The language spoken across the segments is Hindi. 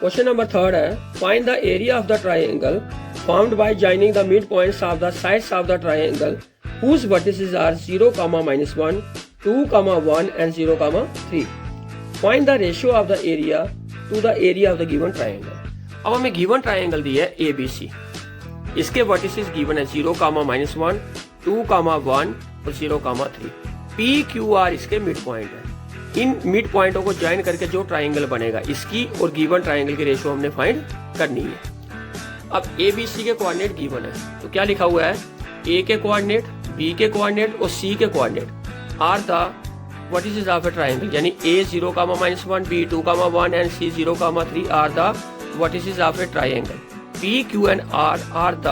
क्वेश्चन नंबर 3 है, find the area of the triangle formed by joining the midpoints of the sides of the triangle whose vertices are 0, -1, 2, 1 and 0, 3. Find the ratio of the area to the area of the given triangle. अब हमें given triangle दी है ABC. इसके vertices given है 0, -1, 2, 1 और 0, 3. PQR इसके midpoint है. इन मिड पॉइंटों को ज्वाइन करके जो ट्राइंगल बनेगा इसकी और गिवन ट्राइंगल की रेशियो हमने फाइंड करनी है। अब ए बी सी के कोऑर्डिनेट गिवन है तो क्या लिखा हुआ है, ए के कोऑर्डिनेट, बी के कोऑर्डिनेट और सी के coordinate are the vertices of a triangle, यानी A 0, -1, B 2, 1 and C 0, 3 are the vertices of a triangle. P Q and R the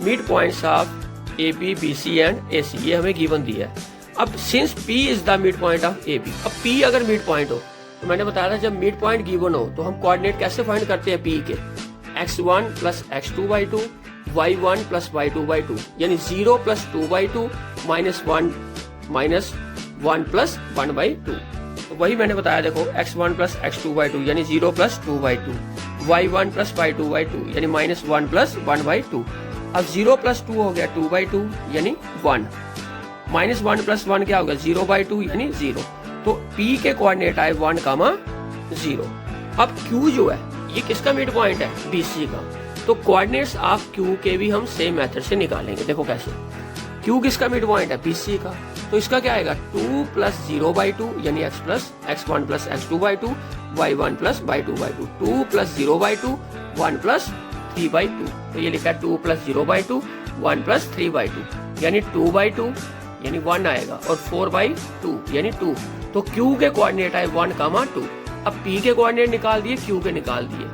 mid points of A B, B C and A C, ये हमें गिवन दिया है। अब since P is the mid point of A B, अब P अगर मिड पॉइंट हो तो मैंने बताया था जब मिड पॉइंट गिवन हो तो हम कोऑर्डिनेट कैसे फाइंड करते हैं P के, x1 + x2/2, y1 + y2/2, यानी 0 + 2/2 -1 + 1/2। तो वही मैंने बताया, देखो x1 + x2/2 यानी 0 + 2/2, y1 + y2/2 यानी -1 + 1/2। अब 0 + 2 हो गया 2/2 यानी 1, -1 + 1 क्या होगा 0/2 यानी 0। तो P के कोऑर्डिनेट आए 1, 0। अब Q जो है ये किसका मिड पॉइंट है, BC का। तो कोऑर्डिनेट्स ऑफ Q के भी हम सेम मेथड से निकालेंगे। देखो कैसे, Q किसका मिड पॉइंट है, BC का। तो इसका क्या आएगा 2 + 0/2 यानी x1 + x2/2, y1 + y2/2, 2 + 0/2, 1 + 3/2। तो ये लिखा है 2 + 0/2, 1 + 3/2 यानी 2/2 यानी 1 आएगा और 4/2 यानी 2। तो Q के कोऑर्डिनेट आए 1, 2। अब P के कोऑर्डिनेट निकाल दिए, Q के निकाल दिए।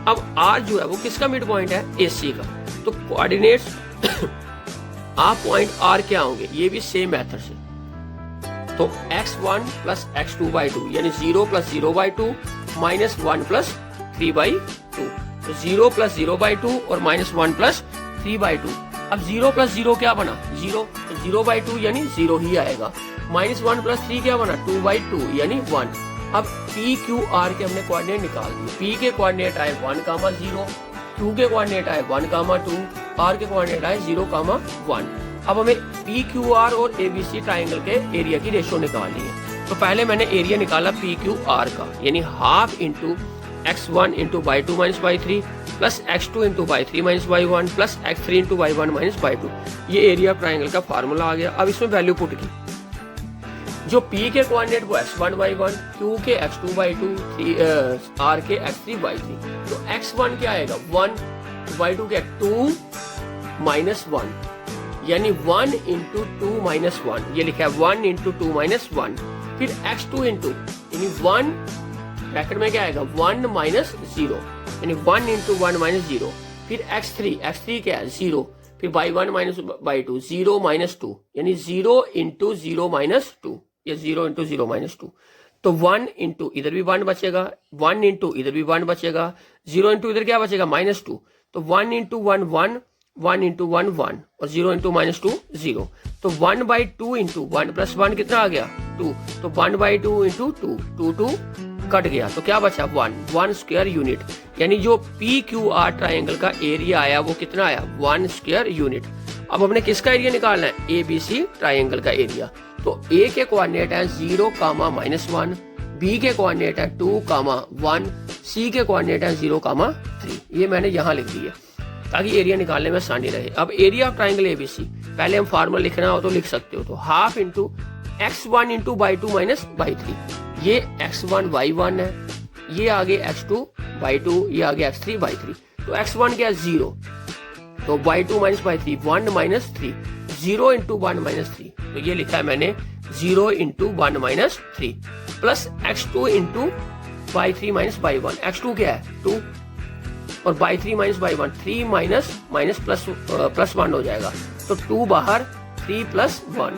अब R जो है वो किसका मिड पॉइंट है, AC का। तो कोऑर्डिनेट्स आप पॉइंट R क्या होंगे, ये भी सेम मेथड से। तो x1 + x2/2 यानी 0 + 0/2 -1 + 3/2। तो 0 + 0/2 और -1 + 3/2। अब 0 + 0 क्या बना 0, तो 0/2 यानी 0 ही आएगा। -1 + 3 क्या बना 2/2 यानी 1। अब P Q R के हमने कोऑर्डिनेट निकाल दिए। P के कोऑर्डिनेट आए 1, 0, Q के कोऑर्डिनेट आए 1, 2, R के कोऑर्डिनेट आए 0, 1। अब हमें P Q R और ABC ट्राइंगल के एरिया की रेशियो निकालनी है। तो पहले मैंने एरिया निकाला P Q R का, यानी half into x1 × y2 - y3 plus x2 × y3 - y1 plus x3 × y1 - y2। ये एरिया ट्राइंगल का फार्मूला आ गया। अब इसमें वैल्यू पुट की, जो P के कोऑर्डिनेट वो x1, y1, Q के x2/2, R के x3/3। तो x1 क्या आएगा 1, y2 क्या 2 - 1 यानी 1 × 2 - 1, ये लिखा है 1 × 2 - 1। फिर x2 यानी 1 ब्रैकेट में क्या आएगा 1 - 0 यानी 1 × 1 - 0। फिर x3 क्या है 0। फिर y1 - y2 0 - 2 यानी 0 × 0 - 2 या 0 × 0 - 2। तो 1 × इधर भी 1 बचेगा, 1 × इधर भी 1 बचेगा, 0 × इधर क्या बचेगा -2। तो 1 × 1 1, 1 × 1 1 और 0 × -2 0। तो 1/2 × 1 + 1 कितना आ गया 2। तो 1/2 × 2 2 कट गया तो क्या बचा 1 स्क्वायर यूनिट। यानी जो PQR ट्राइंगल का एरिया आया वो कितना आया 1 स्क्वायर यूनिट। अब हमने किसका एरिया निकालना है, ABC ट्राइंगल का एरिया। तो A के कोऑर्डिनेट है 0, -1, B के कोऑर्डिनेट है 2, 1, C के कोऑर्डिनेट है 0, 3। ये मैंने यहाँ लिख दिया ताकि एरिया निकालने में आसानी रहे। अब एरिया ऑफ ट्राइंगल ABC पहले हम फार्मूला लिखना हो तो लिख सकते हो, तो half into x1 × y2 - y3। ये x1 y1 है, ये आगे x2 y2, ये आगे x3 y3। तो x1 क्या है 0, तो y2 - y3 1 - 3, 0 × 1 - 3। तो ये लिखा है मैंने 0 × 1 - 3 plus x2 × y3 - y1। x2 क्या है 2 और y3 - y1 3 माइनस प्लस 1 हो जाएगा। तो 2 बाहर 3 + 1।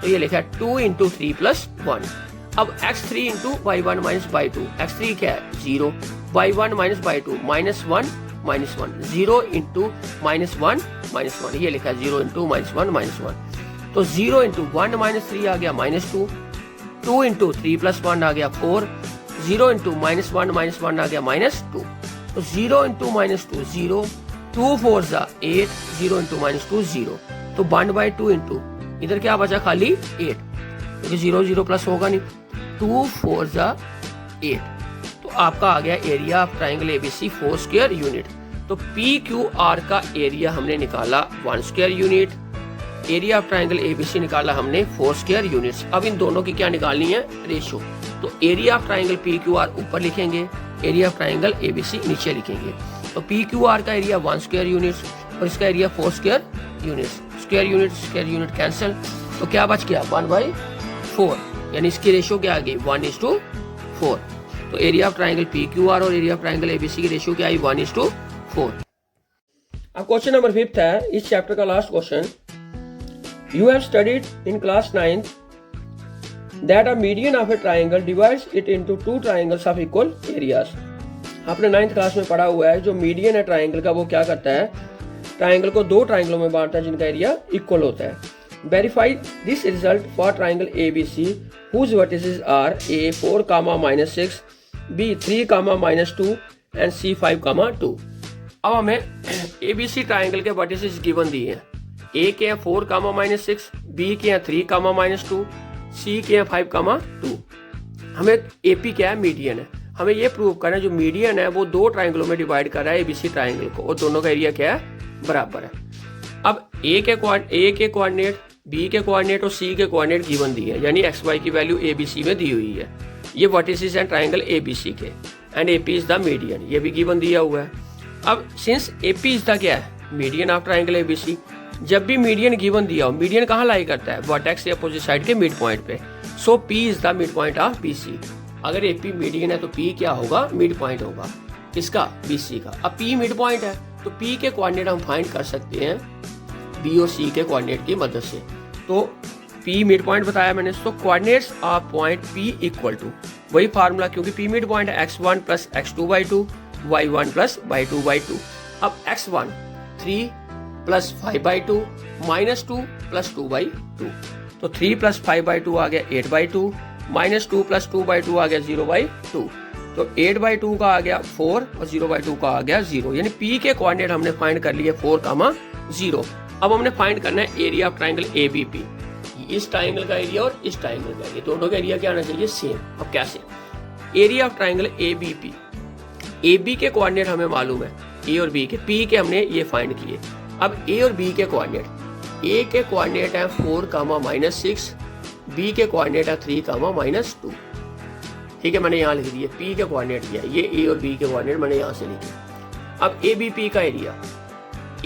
तो ये लिखा है 2 × 3 + 1। अब x3 × y1 - y2, x3 क्या है 0, y1 - y2 -1 - 1, 0 × -1 - 1, ये लिखा है 0 × -1 - 1। तो 0 × 1 - 3 आ गया -2, 2 × 3 + 1 आ गया 4, 0 × -1 - 1 आ गया -2। तो 0 इंटू माइनस 2 0, 2 4 जा 8, 0 इंटू माइनस 2 0, तो 1/2 इंटू इधर क्या बचा खाली 8, क्योंकि 0 0 प्लस होगा नहीं, 2 4 जा 8, तो आपका आ गया area of triangle ABC 4 square unit. तो पी क्यू आर का एरिया हमने निकाला 1 square unit, area of triangle ABC निकाला हमने 4 स्क्वायर यूनिट्स। अब इन दोनों की क्या निकालनी है, रेशो। तो area of triangle P Q R ऊपर लिखेंगे, एरिया ऑफ ट्राइंगल एबीसी नीचे लिखेंगे। तो पी क्यू आर का एरिया 1 स्क्वायर यूनिट्स और इसका area 4 square units, square unit cancel, तो क्या बच गया 1/4, यानी इसकी रेशो क्या आ गई 1:4। तो area of triangle P Q R और एरिया ऑफ ट्राइंगल एबीसी की रेशो क्या आई 1:4। अब क्वेश्चन नंबर 5 है इस चैप्टर का last question. You have studied in class 9th that a median of a triangle divides it into 2 triangles of equal areas. आपने 9th क्लास में पढ़ा हुआ है जो मीडियन है ट्राइंगल का वो क्या करता है, ट्राइंगल को 2 ट्राइंगलों में बांटता है जिनका एरिया इक्वल होता है। Verify this result for triangle ABC whose vertices are A 4, -6, B 3, -2 and C 5, 2। अब हमें एबीसी ट्राइंगल के वर्टिसेस गिवन दिए हैं। ए के हैं 4, -6, बी के हैं 3, -2, सी के हैं 5, 2। हमें एपी क्या है, मीडियन है। हमें ये प्रूव करना है जो मीडियन है वो 2 ट्राइंगलों में डिवाइड कर रहा है एबीसी ट्राइंगल को और दोनों का एरिया क्या है, बराबर है। अब ए के कोऑर्डिनेट, बी के कोऑर्डिनेट और सी के कोऑर्डिनेट गिवन दिए हैं, यानी एक्स वाई की वैल्यू एबीसी में दी हुई है। ये वर्टिसेस हैं ट्राइंगल एबीसी के and AP is the median, ये भी गिवन दिया हुआ है। अब सिंस एपी इज द क्या है, मीडियन ऑफ ट्राइंगल एबीसी, जब भी मीडियन गिवन दिया हो, मीडियन कहाँ लाई करता है, वर्टेक्स से अपोजिट साइड के मिड पॉइंट पे। So P is the mid point of BC. अगर एपी मीडियन है तो पी क्या होगा, मिड पॉइंट होगा किसका, बीसी का। अब पी मिड पॉइंट है तो पी के कोऑर्डिनेट हम फाइंड कर सकते हैं बी और सी के कोऑर्डिनेट की मदद से। तो पी मिड पॉइंट बताया मैंने, तो coordinates of point P equal to वही फार्मूला, क्योंकि पी मिड पॉइंट है x1 + x2/2 y1 + y2/2। अब x1 3 + 5/2 -2 + 2/2, तो 3 + 5/2 आ गया 8/2, -2 + 2/2 आ गया 0/2, तो 8/2 का आ गया 4 और 0/2 का आ गया 0, यानी पी के कोऑर्डिनेट हमने फाइंड कर लिए 4, 0। अब हमने फाइंड करना है एरिया ऑफ ट्राइंगल एबीपी, इस ट्राइंगल का एरिया और इस ट्राइंगल का एरिया, दोनों का एरिया क्या आना चाहिए, सेम। अब कैसे, area of triangle ABP, AB के कोऑर्डिनेट हमें मालूम है ए और बी के, पी के हमने ये फाइंड किए। अब ए और बी के कोऑर्डिनेट, ए के कोऑर्डिनेट है 4, -6, बी के कोऑर्डिनेट है 3, -2। ठीक है, मैंने यहाँ लिख दिया पी के कोऑर्डिनेट दिया, ये ए और बी के कोऑर्डिनेट मैंने यहाँ से लिखे। अब ए बी पी का एरिया,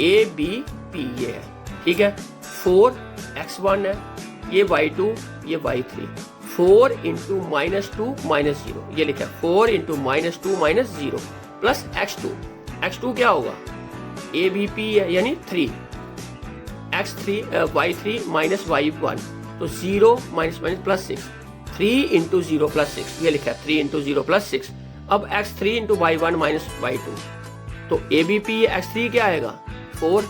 ए बी पी ये है, ठीक है, 4 x1 है, ये y2, ये y3, 4 × -2 -0, ये लिखा 4 × -2 -0 प्लस x2 क्या होगा, ए बी पी है यानी 3, x3 y3 -y1, तो 0 -- 6, 3 × 0 + 6, ये लिखा है 3 × 0 + 6। अब x3 × y1 - y2, तो ए बी पी x3 क्या आएगा 4,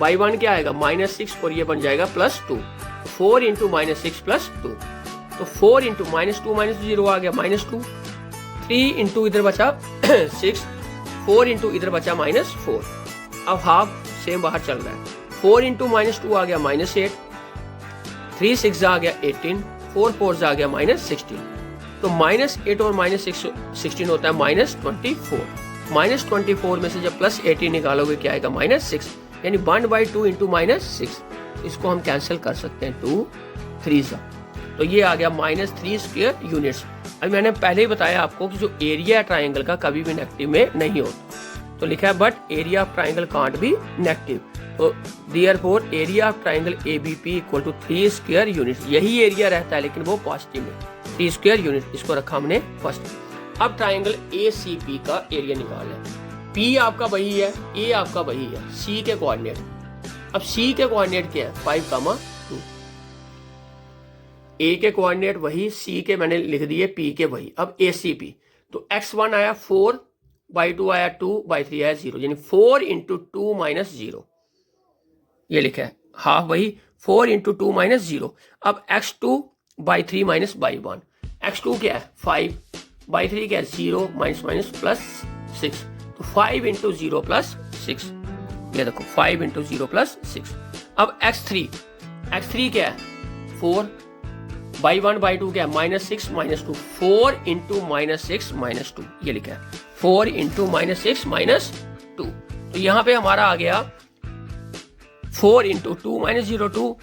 y1 क्या आएगा -6 और ये बन जाएगा +2, 4 × -6 + 2, तो 4 × -2 -0 आ गया -2, 3 × इधर बचा 6, 4 × इधर बचा -4। अब हाफ सेम बाहर चल रहा है, 4 × -2 आ गया -8, 3 6 आ गया 18, 4 4 आ गया -16, तो -8 और -16 होता है -24, -24 में से जब +18 निकालोगे क्या आएगा -6, यानी 1/2 × -6, इसको हम कैंसिल कर सकते हैं 2 3, तो ये आ गया -3 स्क्वायर यूनिट्स। अभी मैंने पहले ही बताया आपको कि जो एरिया है ट्राइंगल का कभी भी नेगेटिव में नहीं होता, तो लिखा है but area of triangle can't be negative, तो therefore area of triangle ABP = 3 square units, यही एरिया रहता है लेकिन वो पॉजिटिव में 3 स्क्वायर यूनिट, इसको रखा हमने फर्स्ट। अब ट्राइंगल एसीपी का एरिया निकालना है, पी आपका वही है, ए आपका वही है, सी के कोऑर्डिनेट, अब सी के कोऑर्डिनेट क्या है 5, 2, ए के कोऑर्डिनेट वही, सी के मैंने लिख दिए, पी के वही। अब एसीपी, तो x1 आया 4, y2 आया 2, y3 आया 0, यानी 4 × 2 - 0, ये लिखा है हाफ वही 4 × 2 - 0। अब x2 y3 - y1, x2 क्या है 5, y3 क्या है 0 - +6, तो 5 इंटू 0 प्लस 6, ये देखो 5 इंटू 0 प्लस 6। अब x3 क्या है 4, बाई 1 बाई 2 क्या है -6 -2, 4 इंटू -6 -2 ये लिखा है 4 इंटू -6 -2। तो यहाँ पे हमारा आ गया 4 इंटू 2 -0 2,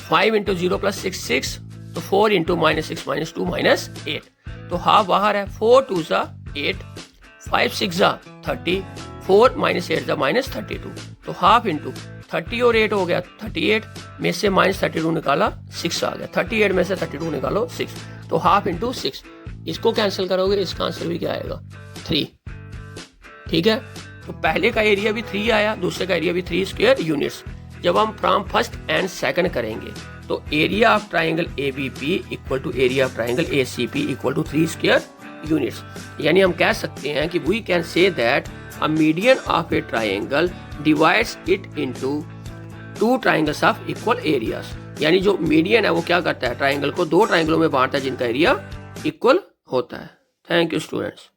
5 इंटू 0 प्लस 6 6, तो 4 इंटू -6 -2 -8, तो हाफ बाहर है, 4 2 ज़ा 8, 5 6 ज़ा 30, 4 -8 ज़ा -32, तो हाफ इंटू 30 और 8 हो गया 38, में से -32 निकाला 6 आ गया, 38 में से 32 निकालो 6, तो हाफ इंटू 6, इसको कैंसिल करोगे इसका आंसर भी क्या आएगा 3। ठीक है, तो पहले का एरिया भी 3 आया, दूसरे का एरिया भी 3 स्क्वायर यूनिट्स। जब हम फ्रॉम फर्स्ट एंड सेकंड करेंगे तो area of triangle ABP equal to area of triangle ACP equal to 3 square units. यानी हम कह सकते हैं कि we can say that a median of a triangle divides it into 2 triangles of equal areas. यानी जो मीडियन है वो क्या करता है, ट्राइंगल को 2 ट्राइंगलों में बांटता है जिनका एरिया इक्वल होता है। Thank you students.